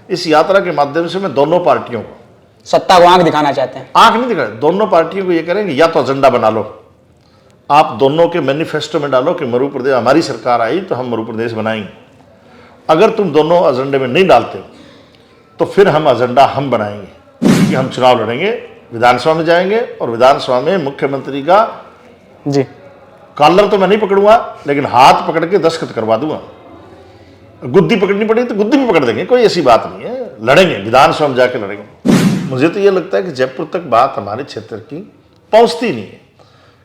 इस यात्रा के माध्यम से मैं दोनों पार्टियों को, सत्ता को आंख दिखाना चाहते हैं? आंख नहीं दिखा, दोनों पार्टियों को ये करेंगे, या तो एजेंडा बना लो, आप दोनों के मैनिफेस्टो में डालो कि मध्य प्रदेश, हमारी सरकार आई तो हम मध्य प्रदेश बनाएंगे। अगर तुम दोनों एजेंडे में नहीं डालते हो तो फिर हम एजेंडा हम बनाएंगे कि हम चुनाव लड़ेंगे, विधानसभा में जाएंगे और विधानसभा में मुख्यमंत्री का जी कॉलर तो मैं नहीं पकड़ूंगा, लेकिन हाथ पकड़ के दस्तखत करवा दूंगा। गुद्दी पकड़नी पड़ी तो गुद्दी भी पकड़ देंगे, कोई ऐसी बात नहीं है, लड़ेंगे, विधानसभा में जाके लड़ेंगे। मुझे तो ये लगता है कि जयपुर तक बात हमारे क्षेत्र की पहुंचती नहीं है,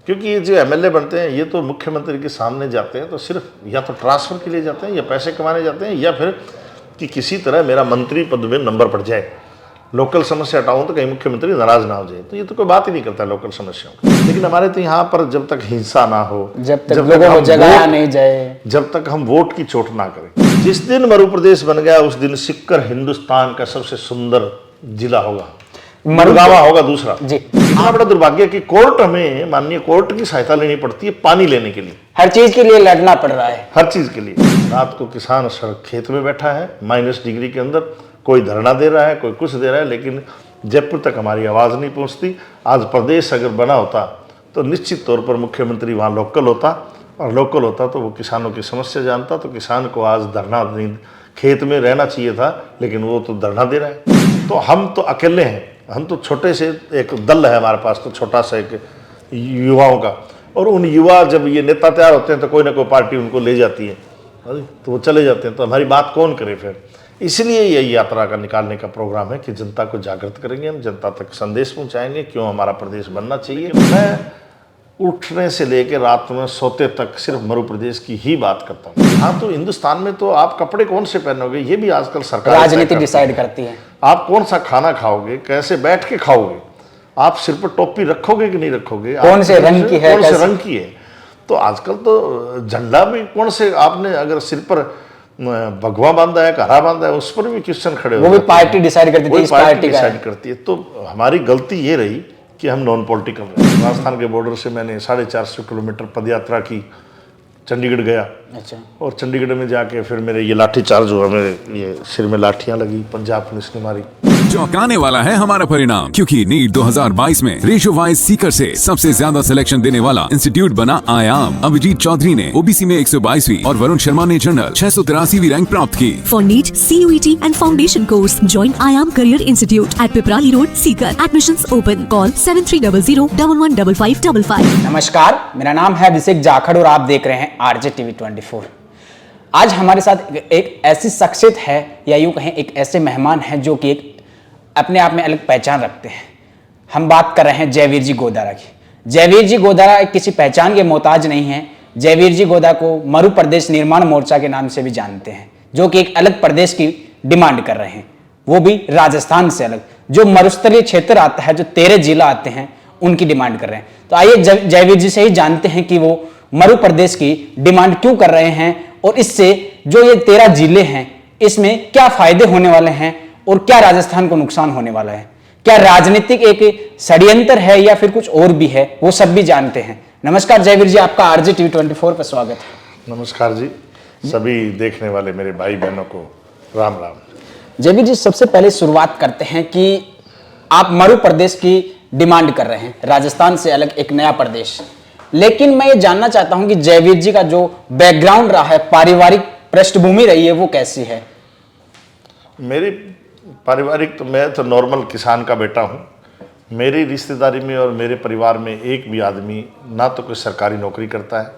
क्योंकि ये जो एमएलए बनते हैं ये तो मुख्यमंत्री के सामने जाते हैं तो सिर्फ या तो ट्रांसफर के लिए जाते हैं या पैसे कमाने जाते हैं, या फिर कि किसी तरह मेरा मंत्री पद में नंबर पड़ जाए, लोकल समस्या हटाऊं तो कहीं मुख्यमंत्री नाराज ना हो जाए। तो ये तो कोई बात ही नहीं करता लोकल समस्याओं की। लेकिन हमारे तो यहाँ पर जब तक हिंसा ना हो, जब तक लोगों को जगाया नहीं जाए, जब तक हम वोट की चोट ना करें। जिस दिन मध्य प्रदेश बन गया उस दिन सिक्कर हिंदुस्तान का सबसे सुंदर जिला होगा, मरगावा होगा दूसरा। जी इतना बड़ा दुर्भाग्य कि कोर्ट, हमें माननीय कोर्ट की सहायता लेनी पड़ती है पानी लेने के लिए, हर चीज के लिए लड़ना पड़ रहा है, हर चीज के लिए। रात को किसान सड़क खेत में बैठा है -डिग्री के अंदर, कोई धरना दे रहा है, कोई कुछ दे रहा है, लेकिन जयपुर तक हमारी आवाज़ नहीं पहुंचती। आज प्रदेश अगर बना होता तो निश्चित तौर पर मुख्यमंत्री वहाँ लोकल होता, और लोकल होता तो वो किसानों की समस्या जानता, तो किसान को आज धरना नहीं, खेत में रहना चाहिए था, लेकिन वो तो धरना दे रहा है। तो हम तो अकेले हैं, हम तो छोटे से एक दल है हमारे पास, तो छोटा सा एक युवाओं का, और उन युवा जब ये नेता तैयार होते हैं तो कोई ना कोई पार्टी उनको ले जाती है, तो वो चले जाते हैं, तो हमारी बात कौन करे फिर। इसलिए यही यात्रा का निकालने का प्रोग्राम है कि जनता को जागृत करेंगे, हम जनता तक संदेश पहुंचाएंगे क्यों हमारा प्रदेश बनना चाहिए। मैं उठने से लेकर रात में सोते तक सिर्फ मध्य प्रदेश की ही बात करता हूँ। हाँ, तो हिंदुस्तान में तो आप कपड़े कौन से पहनोगे ये भी आजकल सरकार राजनीति डिसाइड करती है। आप कौन सा खाना खाओगे, कैसे बैठ के खाओगे, आप सिर पर टोपी रखोगे कि नहीं रखोगे, कौन से रंग की है, कौन से रंग की है। तो आजकल तो झंडा भी कौन से, आपने अगर सिर पर भगवा बांधा है, हरा बांधा है, उस पर भी क्वेश्चन खड़े वो भी पार्टी डिसाइड करती है, इस पार्टी का डिसाइड करती है। तो हमारी गलती ये रही कि हम नॉन पॉलिटिकल रहे। राजस्थान के बॉर्डर से मैंने 450 किलोमीटर पदयात्रा की, चंडीगढ़ गया। अच्छा। और चंडीगढ़ में जाके फिर मेरे ये लाठी चार्ज हुआ, मेरे ये सिर में लाठियां लगी, पंजाब पुलिस ने मारी। चौंकाने वाला है हमारा परिणाम, क्योंकि नीट 2022 में रेशो वाइज सीकर से सबसे ज्यादा सिलेक्शन देने वाला इंस्टीट्यूट बना आयाम। अभिजीत चौधरी ने ओबीसी में 122वीं और वरुण शर्मा ने जनरल 683वीं रैंक प्राप्त की। For NEET, CUET and foundation course, join IAM Career Institute at Piprali Road, Sikar. Admissions open. Call 7300 नमस्कार, मेरा नाम है अभिषेक जाखड़ और आप देख रहे हैं आरजे टीवी 24। आज हमारे साथ एक ऐसी शख्सियत है, या यूँ कहें एक ऐसे मेहमान हैं जो कि एक अपने आप में अलग पहचान रखते हैं। हम बात कर रहे हैं जयवीर जी गोदारा की। जयवीर जी गोदारा किसी पहचान के मोहताज नहीं है। जयवीर जी गोदारा को मरु प्रदेश निर्माण मोर्चा के नाम से भी जानते हैं, जो कि एक अलग प्रदेश की डिमांड कर रहे हैं, वो भी राजस्थान से अलग। जो मरुस्थलीय क्षेत्र आता है, जो 13 जिला आते हैं, उनकी डिमांड कर रहे हैं। तो आइए जयवीर जी से ही जानते हैं कि वो मरु प्रदेश की डिमांड क्यों कर रहे हैं, और इससे जो ये 13 जिले हैं इसमें क्या फायदे होने वाले हैं और क्या राजस्थान को नुकसान होने वाला है। क्या राजनीतिक एक षड्यंत्र है या फिर कुछ और भी है, वो सब भी जानते हैं। नमस्कार जयवीर जी, आपका आरजे टीवी 24 पर स्वागत है। नमस्कार जी, सभी देखने वाले मेरे भाई बहनों को राम राम। जयवीर जी, सबसे पहले शुरुआत करते हैं कि आप मरु प्रदेश की डिमांड कर रहे हैं, राजस्थान से अलग एक नया प्रदेश। लेकिन मैं ये जानना चाहता हूं कि जयवीर जी का जो बैकग्राउंड रहा है, पारिवारिक पृष्ठभूमि रही है, वो कैसी है? मेरी पारिवारिक, तो मैं तो नॉर्मल किसान का बेटा हूँ। मेरी रिश्तेदारी में और मेरे परिवार में एक भी आदमी ना तो कोई सरकारी नौकरी करता है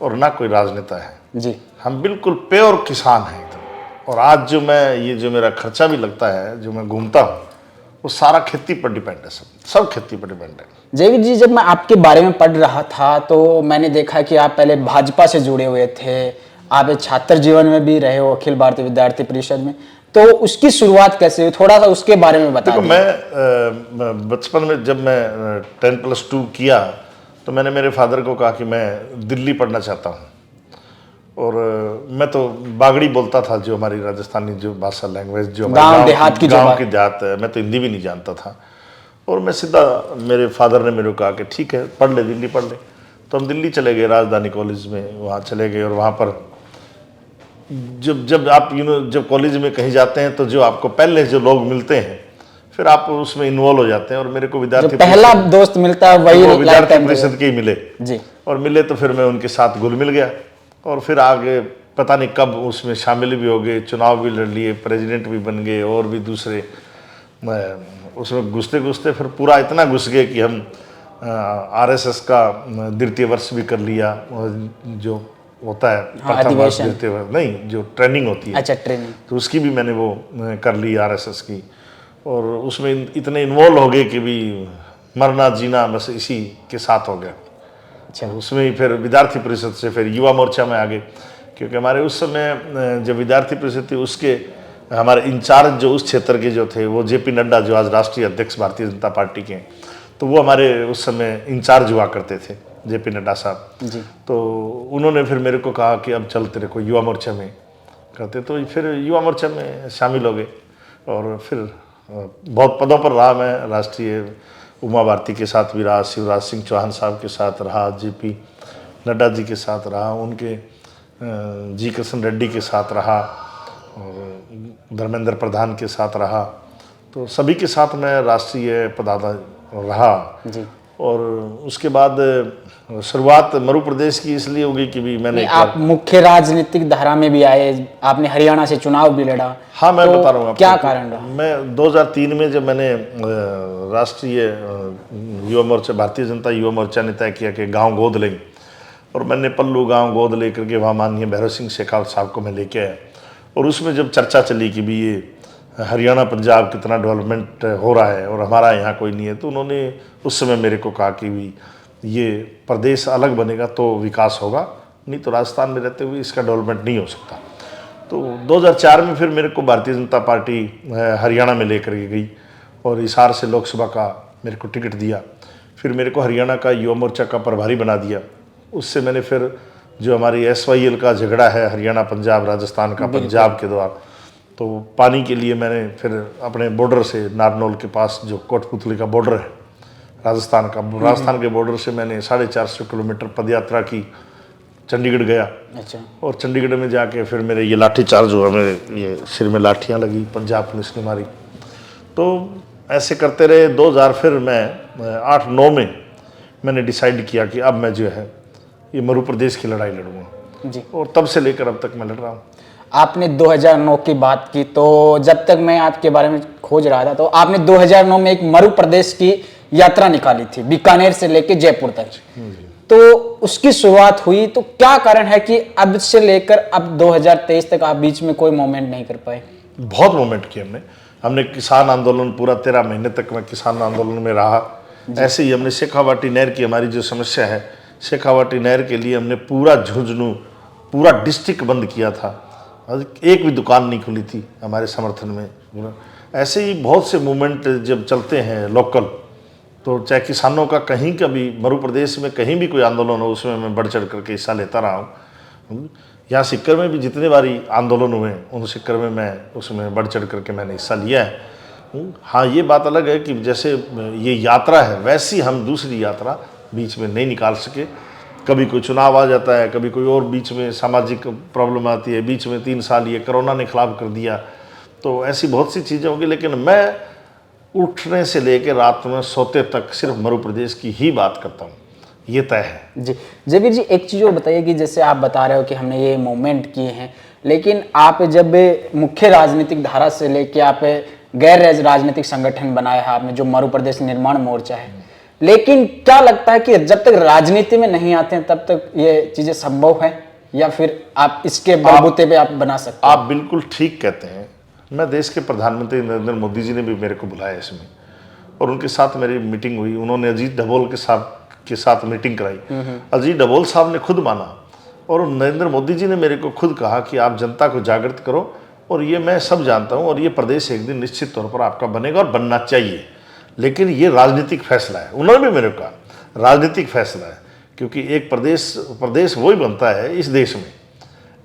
और ना कोई राजनेता है जी। हम बिल्कुल प्योर किसान हैं एकदम। और आज जो मैं ये जो मेरा खर्चा भी लगता है, जो मैं घूमता हूँ, वो सारा खेती पर डिपेंड है, सब खेती पर डिपेंड है। जयवीर जी, जब मैं आपके बारे में पढ़ रहा था तो मैंने देखा कि आप पहले भाजपा से जुड़े हुए थे, आप एक छात्र जीवन में भी रहे हो, अखिल भारतीय विद्यार्थी परिषद में। तो उसकी शुरुआत कैसे हुई, थोड़ा सा उसके बारे में बता दीजिए। मैं बचपन में जब मैं 10+2 किया तो मैंने मेरे फादर को कहा कि मैं दिल्ली पढ़ना चाहता हूँ। और मैं तो बागड़ी बोलता था, जो हमारी राजस्थानी जो भाषा लैंग्वेज, जो गांव देहात की देहात है, मैं तो हिंदी भी नहीं जानता था। और मैं सीधा, मेरे फादर ने मेरे को कहा कि ठीक है पढ़ ले, दिल्ली पढ़ ले। तो हम दिल्ली चले गए, राजधानी कॉलेज में वहाँ चले गए। और वहाँ पर जब जब आप जब कॉलेज में कहीं जाते हैं तो जो आपको पहले जो लोग मिलते हैं फिर आप उसमें इन्वॉल्व हो जाते हैं, और मेरे को जो विद्यार्थी पहला दोस्त मिलता है वही वो विद्यार्थी lifetime परिषद के ही मिले जी। और मिले तो फिर मैं उनके साथ घुल मिल गया, और फिर आगे पता नहीं कब उसमें शामिल भी हो गए, चुनाव भी लड़ लिए, प्रेसिडेंट भी बन गए, और भी दूसरे उसमें घुसते घुसते फिर पूरा इतना घुस गए कि हम आरएसएस का द्वितीय वर्ष भी कर लिया, और जो होता है प्रथम वर्ष द्वितीय वर्ष नहीं, जो ट्रेनिंग होती है, अच्छा ट्रेनिंग, तो उसकी भी मैंने वो कर ली आरएसएस की, और उसमें इतने इन्वॉल्व हो गए कि भी मरना जीना बस इसी के साथ हो गया। अच्छा, उसमें ही फिर विद्यार्थी परिषद से फिर युवा मोर्चा में आ गए, क्योंकि हमारे उस समय जब विद्यार्थी परिषद थी उसके हमारे इंचार्ज जो उस क्षेत्र के जो थे वो जेपी नड्डा, जो आज राष्ट्रीय अध्यक्ष भारतीय जनता पार्टी के हैं, तो वो हमारे उस समय इंचार्ज हुआ करते थे, जेपी नड्डा साहब जी। तो उन्होंने फिर मेरे को कहा कि अब चल तेरे को युवा मोर्चा में करते, तो फिर युवा मोर्चा में शामिल हो गए, और फिर बहुत पदों पर रहा मैं, राष्ट्रीय उमा भारती के साथ भी रहा, शिवराज सिंह चौहान साहब के साथ रहा, जेपी नड्डा जी के साथ रहा, उनके जी किशन रेड्डी के साथ रहा, और धर्मेंद्र प्रधान के साथ रहा, तो सभी के साथ मैं राष्ट्रीय पदाधिकारी रहा जी। और उसके बाद शुरुआत मध्य प्रदेश की इसलिए हो गई कि भी मैंने आप मुख्य राजनीतिक धारा में भी आए, आपने हरियाणा से चुनाव भी लड़ा। हाँ, मैं तो बता रहा हूँ आपको, क्या कारण रहा? मैं 2003 में जब मैंने राष्ट्रीय युवा मोर्चा, भारतीय जनता युवा मोर्चा ने तय किया कि गांव गोद लेंगे, और मैंने पल्लू गांव गोद लेकर के वहाँ माननीय भैरव सिंह शेखावत साहब को मैं लेके आया, और उसमें जब चर्चा चली कि भी ये हरियाणा पंजाब कितना डेवलपमेंट हो रहा है और हमारा यहाँ कोई नहीं है, तो उन्होंने उस समय मेरे को कहा कि भी ये प्रदेश अलग बनेगा तो विकास होगा, नहीं तो राजस्थान में रहते हुए इसका डेवलपमेंट नहीं हो सकता। तो 2004 में फिर मेरे को भारतीय जनता पार्टी हरियाणा में लेकर के गई, और हिसार से लोकसभा का मेरे को टिकट दिया, फिर मेरे को हरियाणा का युवा मोर्चा का प्रभारी बना दिया। उससे मैंने फिर जो हमारी SYL का झगड़ा है हरियाणा पंजाब राजस्थान का पंजाब के द्वारा, तो पानी के लिए मैंने फिर अपने बॉर्डर से नारनौल के पास जो कोटपुतली का बॉर्डर है राजस्थान का, राजस्थान के बॉर्डर से मैंने 450 किलोमीटर पदयात्रा की, चंडीगढ़ गया। अच्छा। और चंडीगढ़ में जाके फिर मेरे ये लाठी चार्ज हुआ, मेरे ये सिर में लाठियाँ लगी, पंजाब पुलिस ने मारी, तो ऐसे करते रहे। 2000 फिर मैं 8-9 में मैंने डिसाइड किया कि अब मैं जो है ये मध्य प्रदेश की लड़ाई लड़ूंगा जी। और तब से लेकर अब तक मैं लड़ रहा हूँ। आपने 2009 की बात की, तो जब तक मैं आपके बारे में खोज रहा था तो आपने 2009 में एक मध्य प्रदेश की यात्रा निकाली थी, बीकानेर से लेकर जयपुर तक। तो उसकी शुरुआत हुई, तो क्या कारण है कि अब से लेकर अब 2023 तक आप बीच में कोई मोमेंट नहीं कर पाए? बहुत मोमेंट किए हमने किसान आंदोलन, पूरा 13 महीने तक मैं किसान आंदोलन में रहा। ऐसे ही हमने शेखावाटी नहर की, हमारी जो समस्या है शेखावाटी नहर के लिए हमने पूरा झुंझुनू, पूरा डिस्ट्रिक्ट बंद किया था, एक भी दुकान नहीं खुली थी हमारे समर्थन में। ऐसे ही बहुत से मूवमेंट जब चलते हैं लोकल, तो चाहे किसानों का कहीं का भी मध्य प्रदेश में कहीं भी कोई आंदोलन हो, उसमें मैं बढ़ चढ़ करके हिस्सा लेता रहा हूँ। यहाँ सिक्कर में भी जितने बारी आंदोलन हुए उन सिक्कर में मैं उसमें बढ़ चढ़ करके मैंने हिस्सा लिया है। हाँ, ये बात अलग है कि जैसे ये यात्रा है वैसी हम दूसरी यात्रा बीच में नहीं निकाल सके। कभी कोई चुनाव आ जाता है, कभी कोई और बीच में सामाजिक प्रॉब्लम आती है, बीच में 3 साल ये कोरोना ने खिलाफ कर दिया, तो ऐसी बहुत सी चीज़ें होंगी। लेकिन मैं उठने से लेकर रात में सोते तक सिर्फ मध्य प्रदेश की ही बात करता हूँ, ये तय है। जी जयवीर जी, एक चीज़ और बताइए कि जैसे आप बता रहे हो कि हमने ये मूवमेंट किए हैं, लेकिन आप जब मुख्य राजनीतिक धारा से लेके आप गैर राजनीतिक संगठन बनाया है आपने, जो मध्य प्रदेश निर्माण मोर्चा है, लेकिन क्या लगता है कि जब तक राजनीति में नहीं आते हैं तब तक ये चीज़ें संभव है, या फिर आप इसके बलबूते पे आप बना सकते हैं? आप बिल्कुल ठीक कहते हैं। मैं देश के प्रधानमंत्री नरेंद्र मोदी जी ने भी मेरे को बुलाया इसमें, और उनके साथ मेरी मीटिंग हुई। उन्होंने अजीत डभोल के साथ मीटिंग कराई। अजीत डभोल साहब ने खुद माना, और नरेंद्र मोदी जी ने मेरे को खुद कहा कि आप जनता को जागृत करो, और ये मैं सब जानता हूँ, और ये प्रदेश एक दिन निश्चित तौर पर आपका बनेगा और बनना चाहिए, लेकिन ये राजनीतिक फैसला है। उन्होंने भी मेरे को कहा राजनीतिक फैसला है, क्योंकि एक प्रदेश वही बनता है इस देश में,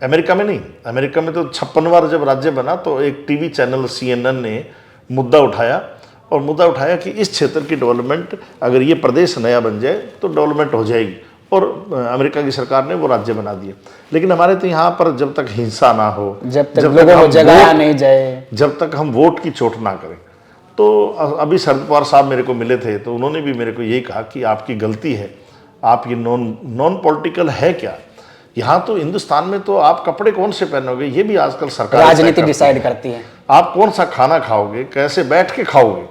अमेरिका में नहीं। अमेरिका में तो 56 बार जब राज्य बना तो एक टीवी चैनल CNN ने मुद्दा उठाया कि इस क्षेत्र की डेवलपमेंट, अगर ये प्रदेश नया बन जाए तो डेवलपमेंट हो जाएगी। और अमेरिका की सरकार ने वो राज्य बना दिए। लेकिन हमारे तो यहाँ पर जब तक हिंसा ना हो, जब तक लोगों को हम जगाया वोट- नहीं जाए, जब तक हम वोट की चोट ना करें। तो अभी शरद पवार साहब मेरे को मिले थे, तो उन्होंने भी मेरे को यही कहा कि आपकी गलती है, आप ये नॉन पॉलिटिकल है क्या। यहाँ तो हिंदुस्तान में तो आप कपड़े कौन से पहनोगे ये भी आजकल सरकार राजनीति डिसाइड करती है। आप कौन सा खाना खाओगे, कैसे बैठ के खाओगे,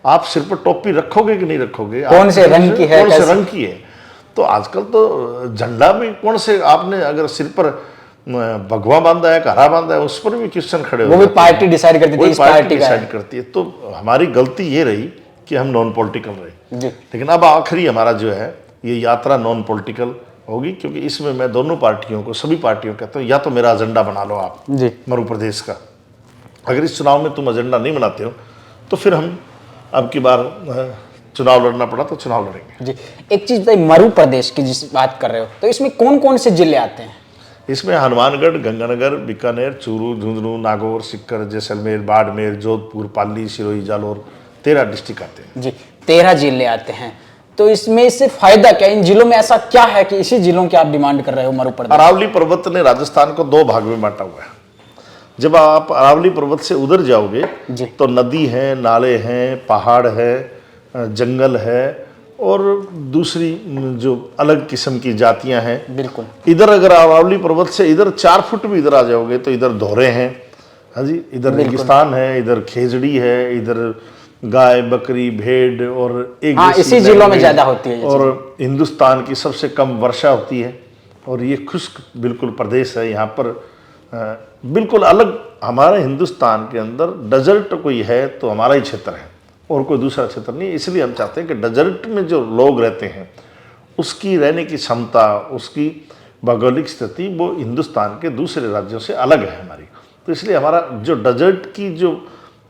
आप सिर पर टोपी रखोगे कि नहीं रखोगे, कौन से रंग की है, कौन से कैसे- रंग की है। तो आजकल तो झंडा भी कौन से, आपने अगर सिर पर भगवा बांधा है, हरा बांधा है, उस पर भी क्वेश्चन खड़े हो वो भी जाते हैं। पार्टी डिसाइड करती थी, वही इस पार्टी का डिसाइड है। करती है। तो हमारी गलती ये रही कि हम नॉन पॉलिटिकल रहे। जी। लेकिन अब आखिरी हमारा जो है ये यात्रा नॉन पॉलिटिकल होगी, क्योंकि इसमें मैं दोनों पार्टियों को, सभी पार्टियों को कहता हूँ, या तो मेरा एजेंडा बना लो आप जी। मध्य प्रदेश का। अगर इस चुनाव में तुम एजेंडा नहीं बनाते हो तो फिर हम अब की बार चुनाव लड़ना पड़ा तो चुनाव लड़ेंगे। जी, एक चीज बताइए, मरु प्रदेश की जिस बात कर रहे हो, तो इसमें कौन कौन से जिले आते हैं? इसमें हनुमानगढ़, गंगानगर, बीकानेर, चूरू, झुंझुनू, नागौर, सीकर, जैसलमेर, बाड़मेर, जोधपुर, पाली, सिरोही, जालौर, 13 डिस्ट्रिक्ट आते हैं। जी, 13 जिले आते हैं। तो इसमें इससे फायदा क्या, इन जिलों में ऐसा क्या है कि इसी जिलों की आप डिमांड कर रहे हो मरु प्रदेश? अरावली पर्वत ने राजस्थान को 2 भाग में बांटा हुआ है। जब आप अरावली पर्वत से उधर जाओगे जी। तो नदी है, नाले हैं, पहाड़ है, जंगल है, और दूसरी जो अलग किस्म की जातियां हैं। बिल्कुल। इधर अगर अरावली पर्वत से इधर 4 फुट भी इधर आ जाओगे तो इधर दोहरे हैं, हाँ जी, इधर रेगिस्तान है, इधर खेजड़ी है, इधर गाय, बकरी, भेड़, और एक हाँ, जैसी इसी जिलों में लैंग्वेज, ज्यादा होती है ये और हिंदुस्तान की सबसे कम वर्षा होती है, और ये खुश्क बिल्कुल प्रदेश है। यहाँ पर बिल्कुल अलग, हमारे हिंदुस्तान के अंदर डेजर्ट कोई है तो हमारा ही क्षेत्र है और कोई दूसरा क्षेत्र नहीं। इसलिए हम चाहते हैं कि डेजर्ट में जो लोग रहते हैं उसकी रहने की क्षमता, उसकी भौगोलिक स्थिति वो हिंदुस्तान के दूसरे राज्यों से अलग है हमारी। तो इसलिए हमारा जो डेजर्ट की जो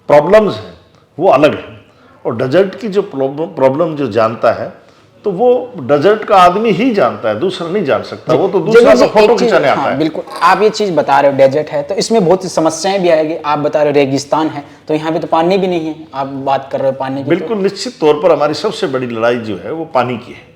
प्रॉब्लम्स हैं वो अलग है, और डेजर्ट की जो प्रॉब्लम जो जानता है तो वो डेजर्ट का आदमी ही जानता है, दूसरा नहीं जान सकता। वो तो दूसरा जरूर तो एक फोटो चीज- खिंचाने आता हाँ, है। बिल्कुल। आप ये चीज बता रहे हो डेजर्ट है, तो इसमें बहुत सी समस्याएं भी आएगी। आप बता रहे हो रेगिस्तान है, तो यहाँ पे तो पानी भी नहीं है, आप बात कर रहे हो पानी की। बिल्कुल निश्चित तौर पर हमारी सबसे बड़ी लड़ाई जो है वो पानी की है,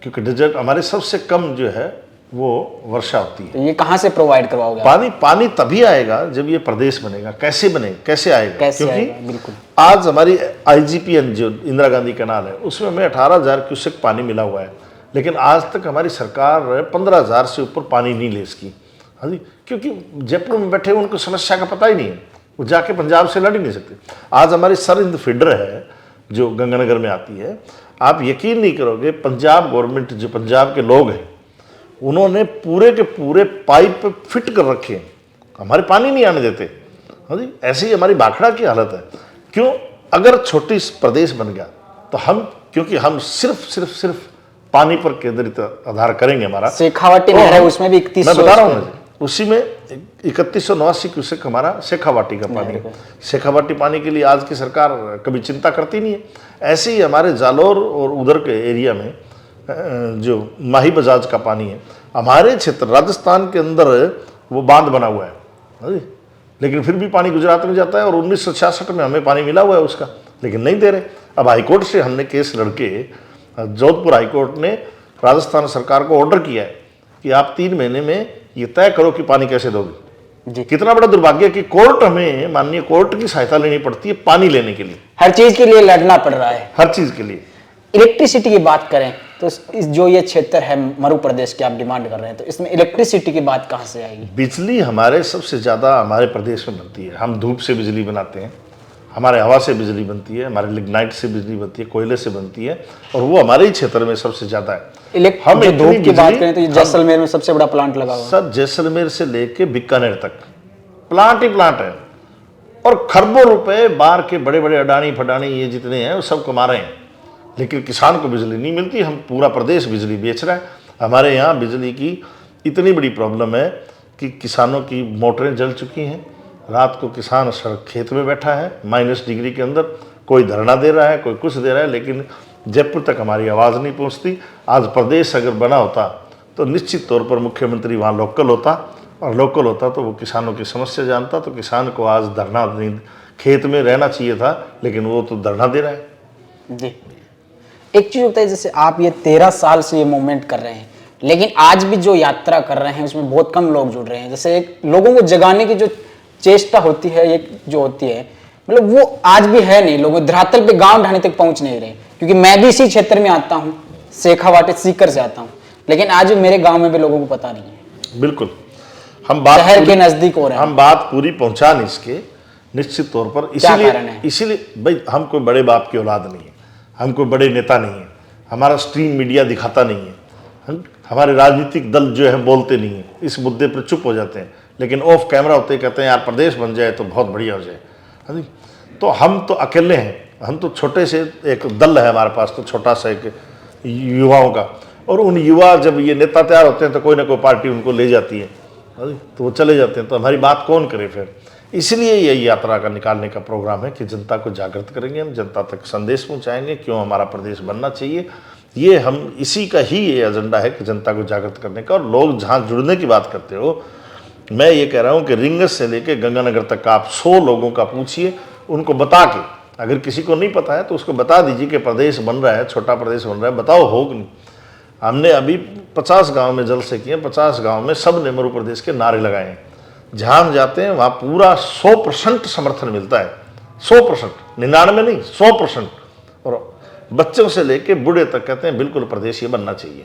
क्योंकि डेजर्ट हमारे सबसे कम जो है वो वर्षा होती है। तो ये कहाँ से प्रोवाइड करवाओगे आप? पानी तभी आएगा जब ये प्रदेश बनेगा। कैसे बनेगा, कैसे आएगा? कैसे क्योंकि आएगा? बिल्कुल। आज हमारी IGPN जो इंदिरा गांधी कैनाल है उसमें हमें 18,000 क्यूसेक पानी मिला हुआ है, लेकिन आज तक हमारी सरकार 15,000 से ऊपर पानी नहीं ले सकी। हाँ जी, क्योंकि जयपुर में बैठे उनको समस्या का पता ही नहीं है, वो जाके पंजाब से लड़ ही नहीं सकते। आज हमारी सरहिंद फीडर है जो गंगानगर में आती है, आप यकीन नहीं करोगे, पंजाब गवर्नमेंट, जो पंजाब के लोग हैं, उन्होंने पूरे के पूरे पाइप फिट कर रखे हैं, हमारे पानी नहीं आने देते। हाँ जी, ऐसी ही हमारी भाखड़ा की हालत है। क्यों? अगर छोटी प्रदेश बन गया तो हम, क्योंकि हम सिर्फ पानी पर केंद्रित आधार करेंगे हमारा। शेखावाटी तो नहर है, उसमें भी 3100 मैं बता रहा हूँ ना, उसी में 3189 क्यूसेक हमारा शेखावाटी का पानी है। शेखावाटी पानी के लिए आज की सरकार कभी चिंता करती नहीं है। ऐसे ही हमारे जालौर और उधर के एरिया में जो माही बजाज का पानी है, हमारे क्षेत्र राजस्थान के अंदर वो बांध बना हुआ है, हाँ जी, लेकिन फिर भी पानी गुजरात में जाता है, और 1966 में हमें पानी मिला हुआ है उसका, लेकिन नहीं दे रहे। अब हाईकोर्ट से हमने केस लड़के, जोधपुर हाईकोर्ट ने राजस्थान सरकार को ऑर्डर किया है कि आप 3 महीने में ये तय करो कि पानी कैसे दोगे। जी। कितना बड़ा दुर्भाग्य कि कोर्ट, हमें माननीय कोर्ट की सहायता लेनी पड़ती है पानी लेने के लिए, हर चीज के लिए लड़ना पड़ रहा है। हर चीज के लिए। इलेक्ट्रिसिटी की बात करें तो जो ये क्षेत्र है मरु प्रदेश की आप डिमांड कर रहे हैं, तो इसमें इलेक्ट्रिसिटी की बात कहाँ से आएगी? बिजली हमारे सबसे ज़्यादा हमारे प्रदेश में बनती है। हम धूप से बिजली बनाते हैं, हमारे हवा से बिजली बनती है, हमारे लिग्नाइट से बिजली बनती है, कोयले से बनती है, और वो हमारे ही क्षेत्र में सबसे ज़्यादा है। हम इतनी धूप की बात बिजली- करें तो ये जैसलमेर में सबसे बड़ा प्लांट लगा हुआ है। सर, जैसलमेर से लेके बीकानेर तक प्लांट ही प्लांट है, और खरबों रुपए बाहर के बड़े बड़े अडानी फडानी ये जितने हैं वो सब कमा रहे हैं, लेकिन किसान को बिजली नहीं मिलती। हम पूरा प्रदेश बिजली बेच रहा है। हमारे यहाँ बिजली की इतनी बड़ी प्रॉब्लम है कि किसानों की मोटरें जल चुकी हैं। रात को किसान सड़क खेत में बैठा है -डिग्री के अंदर, कोई धरना दे रहा है, कोई कुछ दे रहा है, लेकिन जयपुर तक हमारी आवाज़ नहीं पहुँचती। आज प्रदेश अगर बना होता तो निश्चित तौर पर मुख्यमंत्री वहाँ लोकल होता, और लोकल होता तो वो किसानों की समस्या जानता, तो किसान को आज धरना नहीं, खेत में रहना चाहिए था, लेकिन वो तो धरना दे रहा है। जी, एक चीज होता है, जैसे आप ये 13 साल से ये मूवमेंट कर रहे हैं, लेकिन आज भी जो यात्रा कर रहे हैं उसमें बहुत कम लोग जुड़ रहे हैं। जैसे एक लोगों को जगाने की जो चेष्टा होती है, एक जो होती है, मतलब वो आज भी है नहीं। लोगों धरातल पे गांव ढाने तक पहुंच नहीं रहे, क्योंकि मैं भी इसी क्षेत्र में आता हूं, शेखावाटी सीकर से आता हूं, लेकिन आज भी मेरे गांव में भी लोगों को पता नहीं है। बिल्कुल, हम बात शहर के नजदीक हो रहे हैं, हम बात पूरी पहुंचा नहीं इसके निश्चित तौर पर। इसीलिए भाई हम कोई बड़े बाप की औलाद नहीं है, हम कोई बड़े नेता नहीं है, हमारा स्ट्रीम मीडिया दिखाता नहीं है, हमारे राजनीतिक दल जो है बोलते नहीं है, इस मुद्दे पर चुप हो जाते हैं, लेकिन ऑफ कैमरा होते कहते हैं यार प्रदेश बन जाए तो बहुत बढ़िया हो जाए। हाँ जी, तो हम तो अकेले हैं, हम तो छोटे से एक दल है हमारे पास, तो छोटा सा एक युवाओं का, और उन युवा जब ये नेता तैयार होते हैं तो कोई ना कोई पार्टी उनको ले जाती है, तो वो चले जाते हैं, तो हमारी बात कौन करे फिर। इसलिए यही यात्रा का निकालने का प्रोग्राम है कि जनता को जागृत करेंगे, हम जनता तक संदेश पहुंचाएंगे क्यों हमारा प्रदेश बनना चाहिए। ये हम इसी का ही ये एजेंडा है कि जनता को जागृत करने का। और लोग जहाँ जुड़ने की बात करते हो, मैं ये कह रहा हूँ कि रिंगस से लेके गंगानगर तक का आप 100 लोगों का पूछिए, उनको बता के, अगर किसी को नहीं पता है तो उसको बता दीजिए कि प्रदेश बन रहा है, छोटा प्रदेश बन रहा है, बताओ हो कि नहीं। हमने अभी 50 गांव में जलसे किए, 50 गांव में सब ने मरु प्रदेश के नारे लगाए हैं। जहाँ हम जाते हैं वहाँ पूरा 100% समर्थन मिलता है, 100%, 99 नहीं, 100%। और बच्चों से लेके बूढ़े तक कहते हैं बिल्कुल प्रदेश ये बनना चाहिए।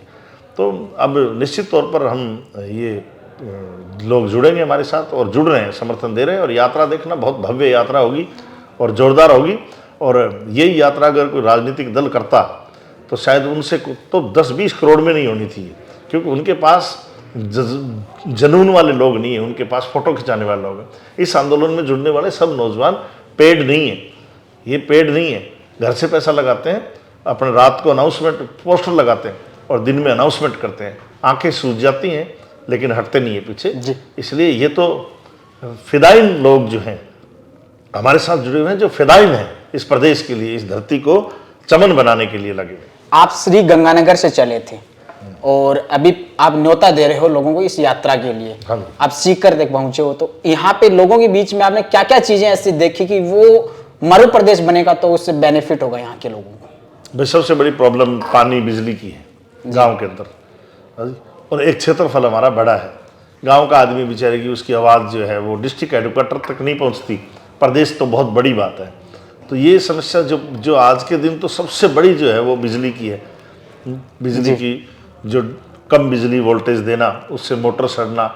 तो अब निश्चित तौर पर हम ये लोग जुड़ेंगे हमारे साथ, और जुड़ रहे हैं, समर्थन दे रहे हैं। और यात्रा देखना, बहुत भव्य यात्रा होगी और जोरदार होगी। और यही यात्रा अगर कोई राजनीतिक दल करता तो शायद उनसे तो 10-20 करोड़ में नहीं होनी थी, क्योंकि उनके पास जनून वाले लोग नहीं है, उनके पास फोटो खिंचाने वाले लोग हैं। इस आंदोलन में जुड़ने वाले सब नौजवान पेड नहीं है, ये पेड नहीं है, घर से पैसा लगाते हैं, अपने रात को अनाउंसमेंट पोस्टर लगाते हैं और दिन में अनाउंसमेंट करते हैं, आंखें सूज जाती हैं लेकिन हटते नहीं है पीछे। इसलिए ये तो फिदाइन लोग जो हैं हमारे साथ जुड़े हुए हैं, जो फिदाइन हैं इस प्रदेश के लिए, इस धरती को चमन बनाने के लिए लगे हुए। आप श्री गंगानगर से चले थे और अभी आप न्योता दे रहे हो लोगों को इस यात्रा के लिए। हाँ, आप सीकर तक पहुंचे हो, तो यहाँ पे लोगों के बीच में आपने क्या क्या चीजें ऐसी देखी कि वो मरु प्रदेश बनेगा तो उससे बेनिफिट होगा यहाँ के लोगों को? भाई सबसे बड़ी प्रॉब्लम पानी बिजली की है गांव के अंदर, और एक क्षेत्रफल हमारा बड़ा है। गांव का आदमी बेचारे की उसकी आवाज़ जो है वो डिस्ट्रिक्ट एडवोकेटर तक नहीं पहुंचती, प्रदेश तो बहुत बड़ी बात है। तो ये समस्या जो आज के दिन तो सबसे बड़ी जो है वो बिजली की है। बिजली की जो कम बिजली वोल्टेज देना, उससे मोटर सड़ना,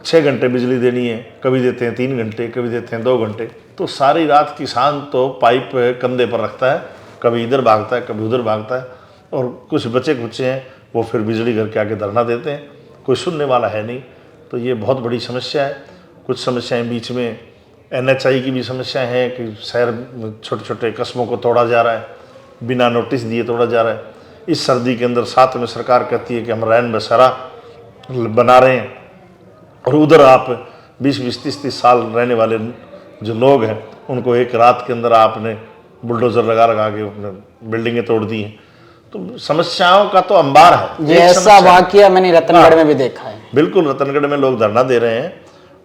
6 घंटे बिजली देनी है, कभी देते हैं 3 घंटे, कभी देते हैं 2 घंटे, तो सारी रात किसान तो पाइप कंधे पर रखता है, कभी इधर भागता है कभी उधर भागता है। और कुछ बच्चे कुच्चे हैं वो फिर बिजली घर के आके धरना देते हैं, कोई सुनने वाला है नहीं। तो ये बहुत बड़ी समस्या है। कुछ समस्याएं बीच में NHI की भी समस्याएं हैं कि शहर छोटे छोटे कस्बों को तोड़ा जा रहा है, बिना नोटिस दिए तोड़ा जा रहा है। इस सर्दी के अंदर साथ में सरकार कहती है कि हम रैन बसेरा बना रहे हैं, और उधर आप 20-20, 30-30 साल रहने वाले जो लोग हैं उनको एक रात के अंदर आपने बुलडोजर लगा के बिल्डिंगें तोड़ दी हैं। तो समस्याओं का तो अंबार है। ये ऐसा वाकया मैंने रतनगढ़ में भी देखा है। बिल्कुल, रतनगढ़ में लोग धरना दे रहे हैं,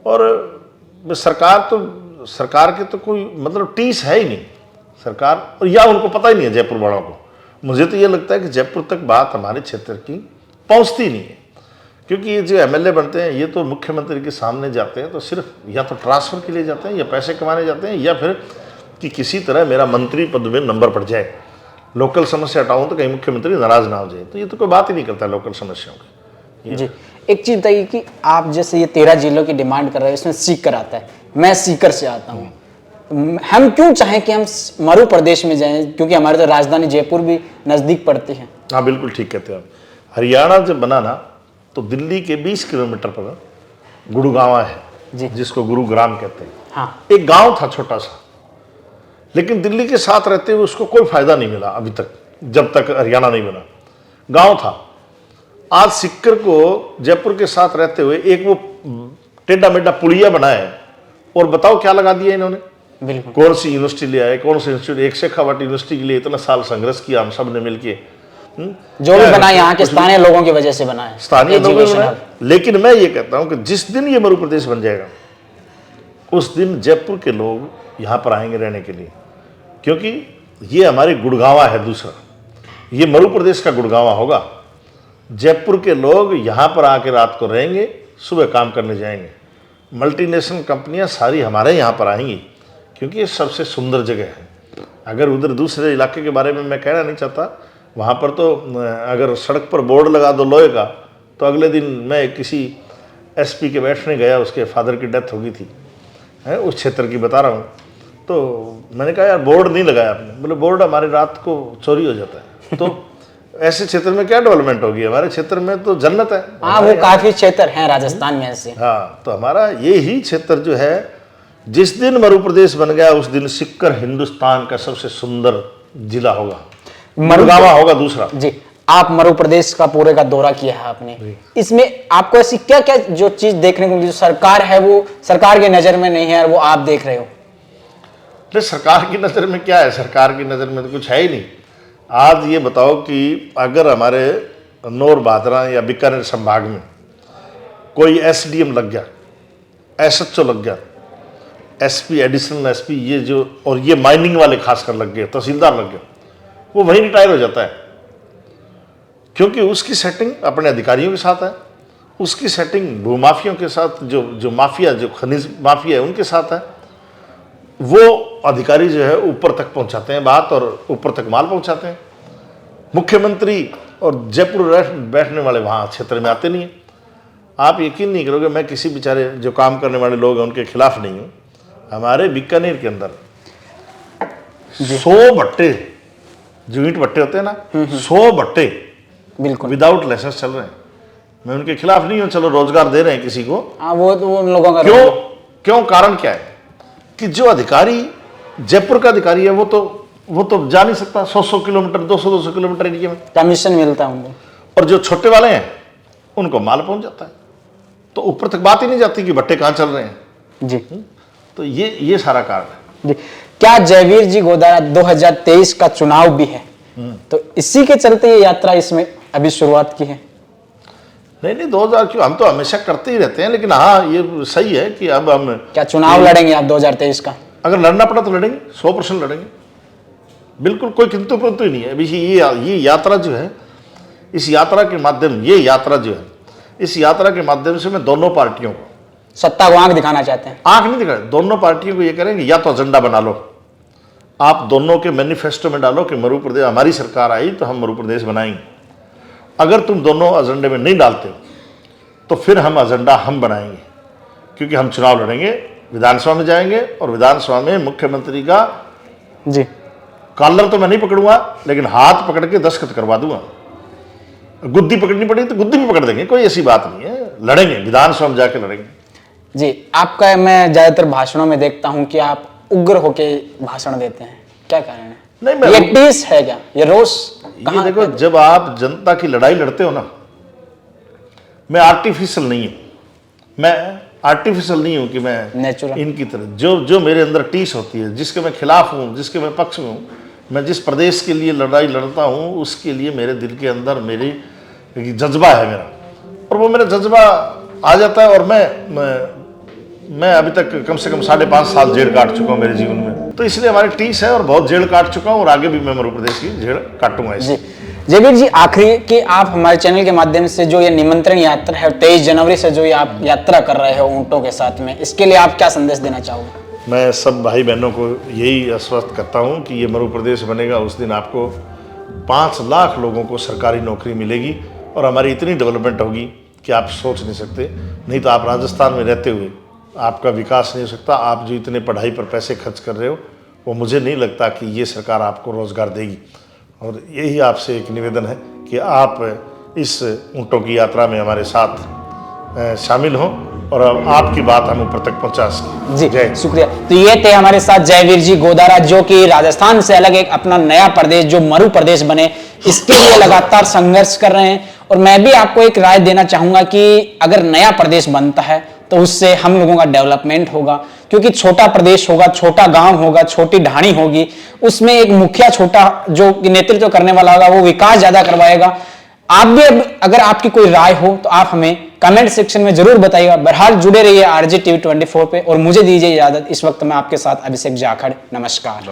और सरकार के तो कोई मतलब टीस है ही नहीं सरकार, और या उनको पता ही नहीं है जयपुर वालों को। मुझे तो ये लगता है कि जयपुर तक बात हमारे क्षेत्र की पहुंचती नहीं है, क्योंकि ये जो MLA बनते हैं ये तो मुख्यमंत्री के सामने जाते हैं तो सिर्फ या तो ट्रांसफर के लिए जाते हैं, या पैसे कमाने जाते हैं, या फिर कि किसी तरह मेरा मंत्री पद में नंबर पड़ जाए, लोकल समस्या हटाऊं तो कहीं मुख्यमंत्री नाराज ना हो जाए। तो ये तो कोई बात ही नहीं करता लोकल समस्याओं की। जी, एक चीज बताइए कि आप जैसे ये 13 जिलों की डिमांड कर रहे हैं, इसमें सीकर आता है, मैं सीकर से आता हूँ, हम क्यों चाहें कि हम मरु प्रदेश में जाएं, क्योंकि हमारे तो राजधानी जयपुर भी नजदीक पड़ती है? हाँ बिल्कुल ठीक कहते हैं आप। हरियाणा जब बना ना तो दिल्ली के 20 किलोमीटर पर गुड़गांव है, जिसको गुरुग्राम कहते हैं। हाँ, एक गांव था छोटा सा, लेकिन दिल्ली के साथ रहते हुए उसको कोई फायदा नहीं मिला अभी तक, जब तक हरियाणा नहीं बना। गांव था। आज सीकर को जयपुर के साथ रहते हुए एक वो टेढ़ा मेढ़ा पुलिया बनाया है, और बताओ क्या लगा दिया इन्होंने। बिल्कुल। कौन सी यूनिवर्सिटी ले आए, कौन सी इंस्टीट्यूट, एक शेखावाटी यूनिवर्सिटी के लिए इतना साल संघर्ष किया हम सब ने मिलके। जो भी बना यहाँ के स्थानीय लोगों की वजह से बना है, स्थानीय लोगों ने बनाया। लेकिन मैं ये कहता हूं कि जिस दिन ये मरु प्रदेश बन जाएगा उस दिन जयपुर के लोग यहाँ पर आएंगे रहने के लिए, क्योंकि ये हमारी गुड़गांवा है। दूसरा, ये मरु प्रदेश का गुड़गांवा होगा। जयपुर के लोग यहाँ पर आके रात को रहेंगे, सुबह काम करने जाएंगे। मल्टीनेशनल कंपनियाँ सारी हमारे यहाँ पर आएंगी, क्योंकि ये सबसे सुंदर जगह है। अगर उधर दूसरे इलाके के बारे में मैं कहना नहीं चाहता, वहाँ पर तो अगर सड़क पर बोर्ड लगा दो लोहे का, तो अगले दिन मैं किसी एसपी के बैठने गया, उसके फादर की डेथ हो गई थी, उस क्षेत्र की बता रहा हूँ। तो मैंने कहा यार बोर्ड नहीं लगाया आपने। बोले बोर्ड हमारे रात को चोरी हो जाता है। तो ऐसे क्षेत्र में क्या डेवलपमेंट होगी? हमारे क्षेत्र में तो जन्नत है। हाँ, वो काफी क्षेत्र हैं राजस्थान में ऐसे। हाँ, तो हमारा ये ही क्षेत्र जो है, जिस दिन मध्य प्रदेश बन गया उस दिन सिक्कर हिंदुस्तान का सबसे सुंदर जिला होगा। मरगावा होगा दूसरा। जी, आप मध्य प्रदेश का पूरे का दौरा किया है आपने, इसमें आपको ऐसी क्या क्या जो चीज देखने को मिली जो सरकार है वो सरकार की नजर में नहीं है और वो आप देख रहे हो? नहीं, सरकार की नज़र में क्या है? सरकार की नज़र में तो कुछ है ही नहीं। आज ये बताओ कि अगर हमारे नौर भादरा या बीकानेर संभाग में कोई एसडीएम लग गया, एसएचओ लग गया, एसपी, एडिशनल एसपी, ये जो, और ये माइनिंग वाले खासकर लग गए, तहसीलदार लग गए, वो वहीं रिटायर हो जाता है, क्योंकि उसकी सेटिंग अपने अधिकारियों के साथ है, उसकी सेटिंग भूमाफियों के साथ, जो माफिया, जो खनिज माफिया है उनके साथ है। वो अधिकारी जो है ऊपर तक पहुंचाते हैं बात, और ऊपर तक माल पहुंचाते हैं। मुख्यमंत्री और जयपुर बैठने वाले वहाँ क्षेत्र में आते नहीं हैं। आप यकीन नहीं करोगे, मैं किसी बेचारे जो काम करने वाले लोग हैं उनके खिलाफ नहीं हूँ। हमारे बीकानेर के अंदर 100 भट्टे, जो ईंट भट्टे होते हैं ना, 100 भट्टे बिल्कुल विदाउट लाइसेंस चल रहे हैं। मैं उनके खिलाफ नहीं हूँ, चलो रोजगार दे रहे हैं किसी को। हाँ, वो तो उन लोगों का क्यों कारण क्या है कि जो अधिकारी जयपुर का अधिकारी है वो तो जा नहीं सकता 100 किलोमीटर, 200 किलोमीटर एरिया में, कमीशन मिलता है उनको, और जो छोटे वाले हैं उनको माल पहुंच जाता है। तो ऊपर तक बात ही नहीं जाती कि भट्टे कहाँ चल रहे हैं। जी, तो ये सारा कारण है। जी। क्या जयवीर जी गोदारा 2023 का चुनाव भी है, तो इसी के चलते ये यात्रा इसमें अभी शुरुआत की है? नहीं 2000 क्यों, हम तो हमेशा करते ही रहते हैं, लेकिन हाँ ये सही है कि अब हम क्या चुनाव लड़ेंगे आप 2023 का? अगर लड़ना पड़ा तो लड़ेंगे, 100% लड़ेंगे, बिल्कुल, कोई किंतु परंतु ही नहीं है। अभी ये यात्रा जो है, इस यात्रा के माध्यम, ये यात्रा जो है, इस यात्रा के माध्यम से मैं दोनों पार्टियों को, सत्ता को आंख दिखाना चाहते हैं? आंख नहीं दिखा, दोनों पार्टियों को ये करेंगे, या तो एजेंडा बना लो, आप दोनों के मैनिफेस्टो में डालो कि मध्य प्रदेश, हमारी सरकार आई तो हम मध्य प्रदेश बनाएंगे। अगर तुम दोनों एजेंडे में नहीं डालते हो तो फिर हम एजेंडा हम बनाएंगे, क्योंकि हम चुनाव लड़ेंगे, विधानसभा में जाएंगे, और विधानसभा में मुख्यमंत्री का जी कॉलर तो मैं नहीं पकड़ूंगा, लेकिन हाथ पकड़ के दस्तखत करवा दूंगा। गुद्दी पकड़नी पड़ेगी तो गुद्दी भी पकड़ देंगे, कोई ऐसी बात नहीं है, लड़ेंगे, विधानसभा में जाके लड़ेंगे। जी, आपका मैं ज्यादातर भाषणों में देखता हूं कि आप उग्र होके भाषण देते हैं, क्या कारण है? नहीं, मैं ये टीस है क्या, ये रोष? ये देखो, जब आप जनता की लड़ाई लड़ते हो ना, मैं आर्टिफिशियल नहीं हूं, मैं आर्टिफिशियल नहीं हूं कि मैं नेचुरल इनकी तरह, जो मेरे अंदर टीस होती है, जिसके मैं खिलाफ हूं, जिसके मैं पक्ष में हूं, मैं जिस प्रदेश के लिए लड़ाई लड़ता हूं, उसके लिए मेरे दिल के अंदर मेरी जज्बा है मेरा, और वो मेरा जज्बा आ जाता है। और मैं अभी तक कम से कम 5.5 साल जेल काट चुका हूँ मेरे जीवन में, तो इसलिए हमारी टीस है, और बहुत जेल काट चुका हूँ, और आगे भी मैं मध्य प्रदेश की जेल काटूंगा। जी, जयवीर जी, आखिरी कि आप हमारे चैनल के माध्यम से जो ये निमंत्रण यात्रा है 23 जनवरी से जो ये आप यात्रा कर रहे हो ऊंटों के साथ में, इसके लिए आप क्या संदेश देना चाहोगे? मैं सब भाई बहनों को यही आश्वस्त करता हूँ कि ये मध्य प्रदेश बनेगा, उस दिन आपको 5 लाख लोगों को सरकारी नौकरी मिलेगी, और हमारी इतनी डेवलपमेंट होगी कि आप सोच नहीं सकते। नहीं तो आप राजस्थान में रहते हुए आपका विकास नहीं हो सकता। आप जो इतने पढ़ाई पर पैसे खर्च कर रहे हो, वो मुझे नहीं लगता कि ये सरकार आपको रोज़गार देगी। और यही आपसे एक निवेदन है कि आप इस ऊँटों की यात्रा में हमारे साथ शामिल हों, और आपकी बात हम ऊपर तक पहुंचा सकें। जी, जय। शुक्रिया। तो ये थे हमारे साथ जयवीर जी गोदारा, जो कि राजस्थान से अलग एक अपना नया प्रदेश जो मरु प्रदेश बने, इसके लिए लगातार संघर्ष कर रहे हैं। और मैं भी आपको एक राय देना चाहूंगा कि अगर नया प्रदेश बनता है तो उससे हम लोगों का डेवलपमेंट होगा, क्योंकि छोटा प्रदेश होगा, छोटा गांव होगा, छोटी ढाणी होगी, उसमें एक मुखिया छोटा जो नेतृत्व करने वाला होगा वो विकास ज्यादा करवाएगा। आप भी अगर आपकी कोई राय हो तो आप हमें कमेंट सेक्शन में जरूर बताइएगा। बहरहाल जुड़े रहिए RJ TV 24 पे, और मुझे दीजिए इजाजत। इस वक्त मैं आपके साथ अभिषेक जाखड़, नमस्कार।